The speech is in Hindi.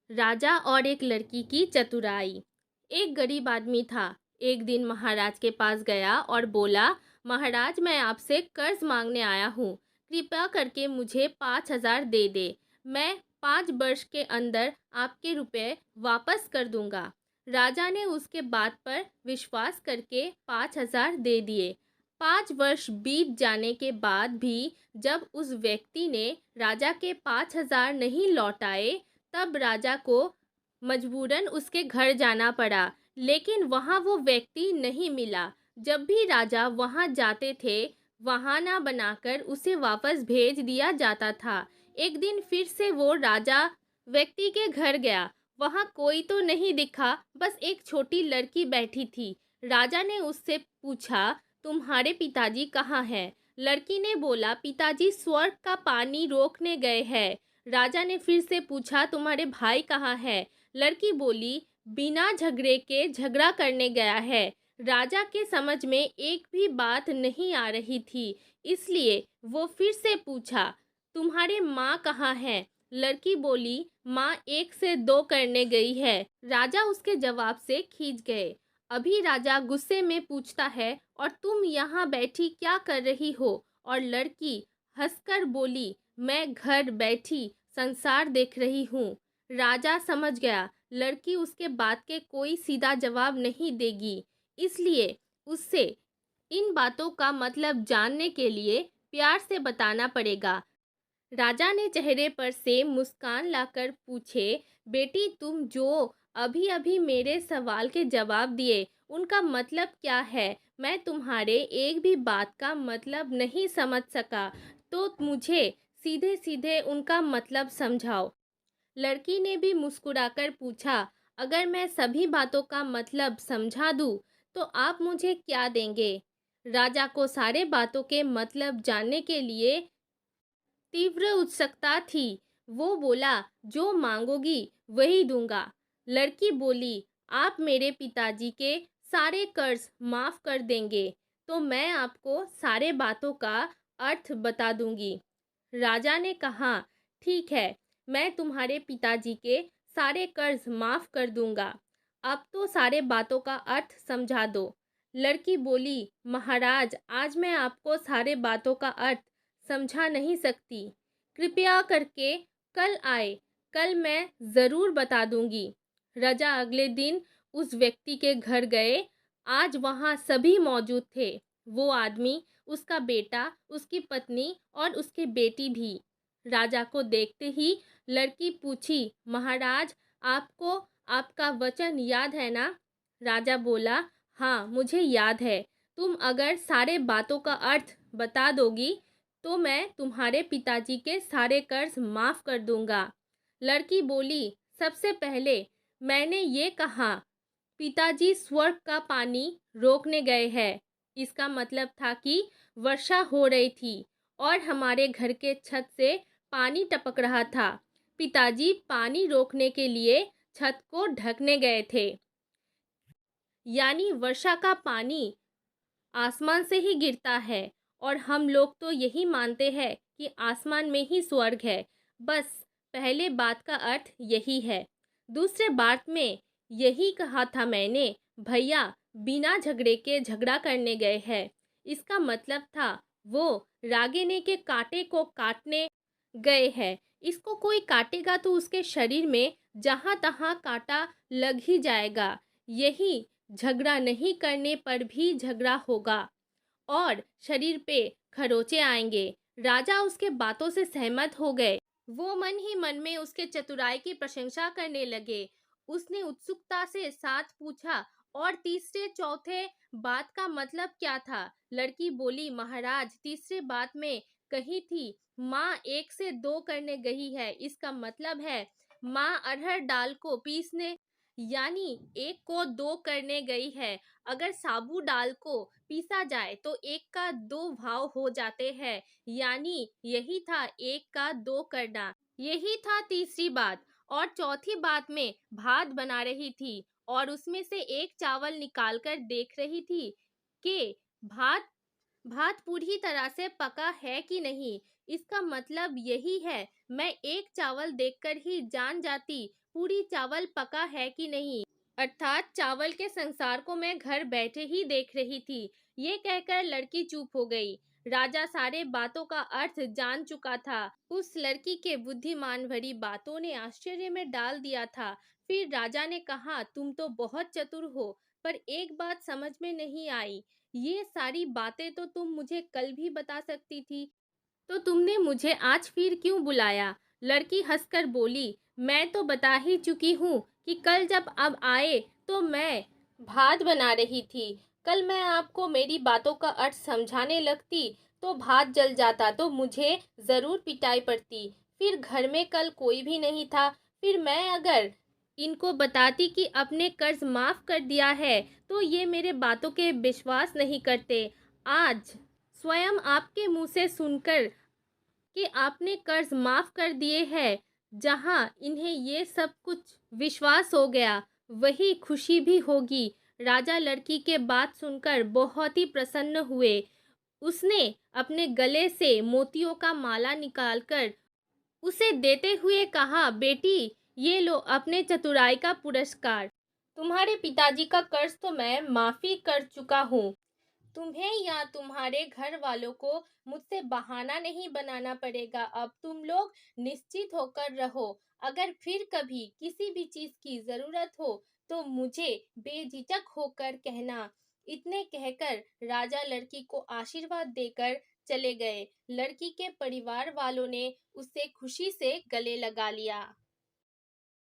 राजा और एक लड़की की चतुराई। एक गरीब आदमी था। एक दिन महाराज के पास गया और बोला, महाराज, मैं आपसे कर्ज मांगने आया हूँ। कृपया करके मुझे 5,000 दे दे। मैं 5 वर्ष के अंदर आपके रुपए वापस कर दूंगा। राजा ने उसके बात पर विश्वास करके 5,000 दे दिए। 5 वर्ष बीत जाने के बाद भी जब उस व्यक्ति ने राजा के 5,000 नहीं लौटाए, तब राजा को मजबूरन उसके घर जाना पड़ा, लेकिन वहाँ वो व्यक्ति नहीं मिला। जब भी राजा वहाँ जाते थे, बहाना बनाकर उसे वापस भेज दिया जाता था। एक दिन फिर से वो राजा व्यक्ति के घर गया। वहाँ कोई तो नहीं दिखा, बस एक छोटी लड़की बैठी थी। राजा ने उससे पूछा, तुम्हारे पिताजी कहाँ हैं? लड़की ने बोला, पिताजी स्वर्ग का पानी रोकने गए हैं। राजा ने फिर से पूछा, तुम्हारे भाई कहाँ है? लड़की बोली, बिना झगड़े के झगड़ा करने गया है। राजा के समझ में एक भी बात नहीं आ रही थी, इसलिए वो फिर से पूछा, तुम्हारे माँ कहाँ है? लड़की बोली, माँ 1 से 2 करने गई है। राजा उसके जवाब से खींच गए। अभी राजा गुस्से में पूछता है, और तुम यहाँ बैठी क्या कर रही हो? और लड़की हंसकर बोली, मैं घर बैठी संसार देख रही हूँ। राजा समझ गया लड़की उसके बात के कोई सीधा जवाब नहीं देगी, इसलिए उससे इन बातों का मतलब जानने के लिए प्यार से बताना पड़ेगा। राजा ने चेहरे पर से मुस्कान लाकर पूछे, बेटी, तुम जो अभी अभी मेरे सवाल के जवाब दिए, उनका मतलब क्या है? मैं तुम्हारे एक भी बात का मतलब नहीं समझ सका, तो मुझे सीधे सीधे उनका मतलब समझाओ। लड़की ने भी मुस्कुराकर पूछा, अगर मैं सभी बातों का मतलब समझा दूँ, तो आप मुझे क्या देंगे? राजा को सारे बातों के मतलब जानने के लिए तीव्र उत्सुकता थी। वो बोला, जो मांगोगी वही दूंगा। लड़की बोली, आप मेरे पिताजी के सारे कर्ज माफ कर देंगे, तो मैं आपको सारे बातों का अर्थ बता दूंगी। राजा ने कहा, ठीक है, मैं तुम्हारे पिताजी के सारे कर्ज माफ कर दूंगा। अब तो सारे बातों का अर्थ समझा दो। लड़की बोली, महाराज, आज मैं आपको सारे बातों का अर्थ समझा नहीं सकती। कृपया करके कल आए, कल मैं ज़रूर बता दूंगी। राजा अगले दिन उस व्यक्ति के घर गए। आज वहाँ सभी मौजूद थे। वो आदमी, उसका बेटा, उसकी पत्नी और उसकी बेटी भी। राजा को देखते ही लड़की पूछी, महाराज, आपको आपका वचन याद है ना? राजा बोला, हाँ, मुझे याद है। तुम अगर सारे बातों का अर्थ बता दोगी, तो मैं तुम्हारे पिताजी के सारे कर्ज माफ कर दूंगा। लड़की बोली, सबसे पहले मैंने ये कहा, पिताजी स्वर्ग का पानी रोकने गए हैं। इसका मतलब था कि वर्षा हो रही थी और हमारे घर के छत से पानी टपक रहा था। पिताजी पानी रोकने के लिए छत को ढकने गए थे। यानी वर्षा का पानी आसमान से ही गिरता है, और हम लोग तो यही मानते हैं कि आसमान में ही स्वर्ग है। बस पहले बात का अर्थ यही है। दूसरे बात में यही कहा था मैंने, भैया बिना झगड़े के झगड़ा करने गए हैं। इसका मतलब था वो रागिनी के कांटे को काटने गए हैं। इसको कोई काटेगा तो उसके शरीर में जहाँ तहाँ कांटा लग ही जाएगा। यही झगड़ा नहीं करने पर भी झगड़ा होगा और शरीर पे खरोंचे आएंगे। राजा उसके बातों से सहमत हो गए। वो मन ही मन में उसके चतुराई की प्रशंसा करने लगे। उसने उत्सुकता से साथ पूछा, और तीसरे चौथे बात का मतलब क्या था? लड़की बोली, महाराज, तीसरे बात में कही थी, माँ 1 से 2 करने गई है। इसका मतलब है माँ अरहर दाल को पीसने, यानी 1 को 2 करने गई है। अगर साबू दाल को पीसा जाए तो 1 का 2 भाव हो जाते हैं, यानी यही था 1 का 2 करना। यही था तीसरी बात। और चौथी बात में भात बना रही थी और उसमें से एक चावल निकाल कर देख रही थी कि भात भात पूरी तरह से पका है कि नहीं। इसका मतलब यही है मैं एक चावल देखकर ही जान जाती पूरी चावल पका है कि नहीं। अर्थात चावल के संसार को मैं घर बैठे ही देख रही थी। ये कहकर लड़की चुप हो गई। राजा सारे बातों का अर्थ जान चुका था। उस लड़की के बुद्धिमान भरी बातों ने आश्चर्य में डाल दिया था। फिर राजा ने कहा, तुम तो बहुत चतुर हो, पर एक बात समझ में नहीं आई। ये सारी बातें तो तुम मुझे कल भी बता सकती थी, तो तुमने मुझे आज फिर क्यों बुलाया? लड़की हंसकर बोली, मैं तो बता ही चुकी हूँ कि कल जब अब आए तो मैं भात बना रही थी। कल मैं आपको मेरी बातों का अर्थ समझाने लगती तो भात जल जाता, तो मुझे ज़रूर पिटाई पड़ती। फिर घर में कल कोई भी नहीं था। फिर मैं अगर इनको बताती कि अपने कर्ज माफ़ कर दिया है, तो ये मेरे बातों के विश्वास नहीं करते। आज स्वयं आपके मुंह से सुनकर कि आपने कर्ज माफ कर दिए हैं, जहां इन्हें ये सब कुछ विश्वास हो गया, वही खुशी भी होगी। राजा लड़की के बात सुनकर बहुत ही प्रसन्न हुए। उसने अपने गले से मोतियों का माला निकालकर उसे देते हुए कहा, बेटी, ये लो अपने चतुराई का पुरस्कार। तुम्हारे पिताजी का कर्ज तो मैं माफी कर चुका हूँ। तुम्हें या तुम्हारे घर वालों को मुझसे बहाना नहीं बनाना पड़ेगा। अब तुम लोग निश्चित होकर रहो। अगर फिर कभी किसी भी चीज की जरूरत हो तो मुझे बेझिझक होकर कहना। इतने कहकर राजा लड़की को आशीर्वाद देकर चले गए। लड़की के परिवार वालों ने उसे खुशी से गले लगा लिया।